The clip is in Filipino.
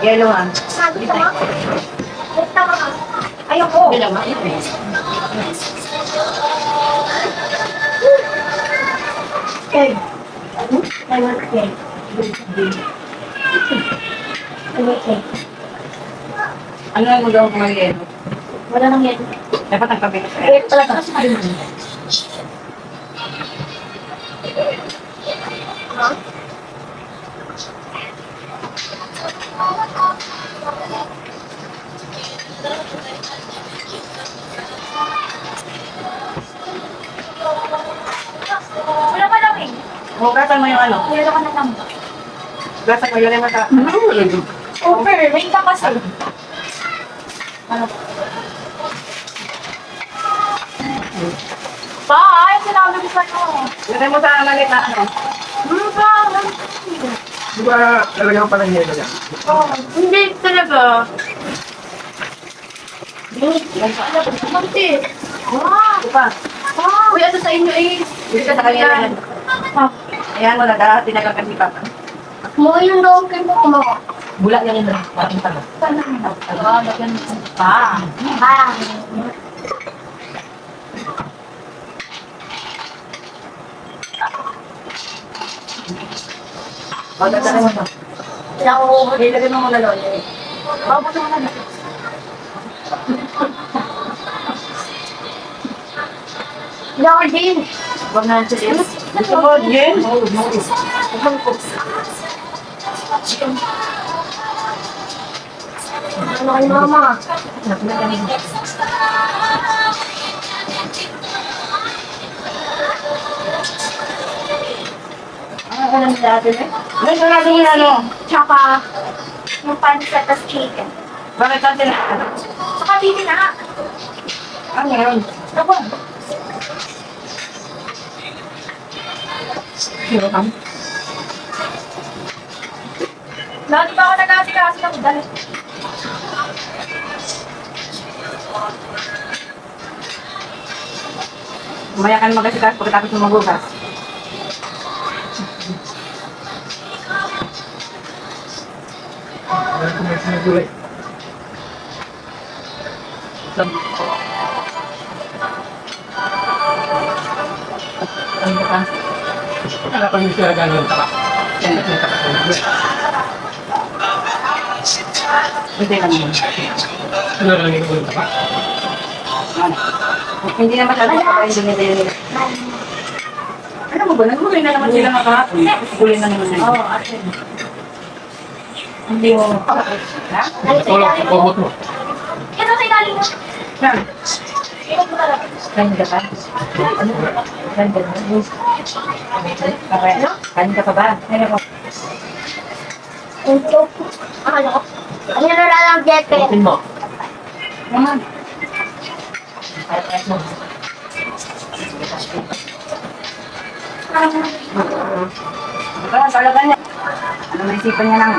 Yellow ha. Sabi ko nga. Tama ka. Ayoko. Bilang ha. Okay. I want cake. I want cake. Ano ang magawa ko ng yellow? Wala nang yan. Dapat ang kabit. Cake talaga. Ha? Wala ka lang eh. Hugasan mo yung ano. Wala ka na lang. Hugasan mo yun yung mata. Over, may ka kasi. Ano? Bye! Sinabi ko sa'yo. Lagay mo sa malit na ano. Bye! Di ba talagang palang yelo yan? Oh, hindi talaga. Mati. Ah! Ito pa. Ah! Uy, ano sa inyo eh? Hindi ka sa kanila yan. Ah. Ayan mo na dahil tinagal ni Papa. Mo yung loob kayo mo kumawa. Bula yan yun. Ating talo. Ah, lagyan mo. Ah! Ah! Magdadala mo to. Kailangan ko Ilagay mo muna doon. babuto mo na. Kailangan din. Huwag na sa din. Gusto mo, Jen? Ano kay mama? Ano ka lang sa atin eh? Ano sarado mo na ano? Tsaka yung pancit at chicken. Bakit natin na? Saka dito na. Ano yun? Aba. Hero kam? Lagi ba ako nag-aasikaso ng dali? Umaya ka na magasikas pagkatapos mo magugas. Wala ko may sinagulay. Ano ka? Wala ko yung sinagano ng taba. Yan yung taba ko. Hindi lang yun. Ano lang yung yung taba? Ano? Hindi na masyado pa kayo dumidili. Ano mo ba? Nagmuli na naman sila makahapon. Gulin na naman Oo, nila. ate. Hindi mo. Ha? Tulog sa kumot mo. Ito sa ilalim mo. Saan? Ikot mo talaga. Ganda ka? Ano? Ganda ka? Kaya? Ganda ka ba? Ano ko? Ito. Ano? Ano na lang jet ko? Open mo. Naman. Ito lang talaga niya. Ano naisipan niya lang?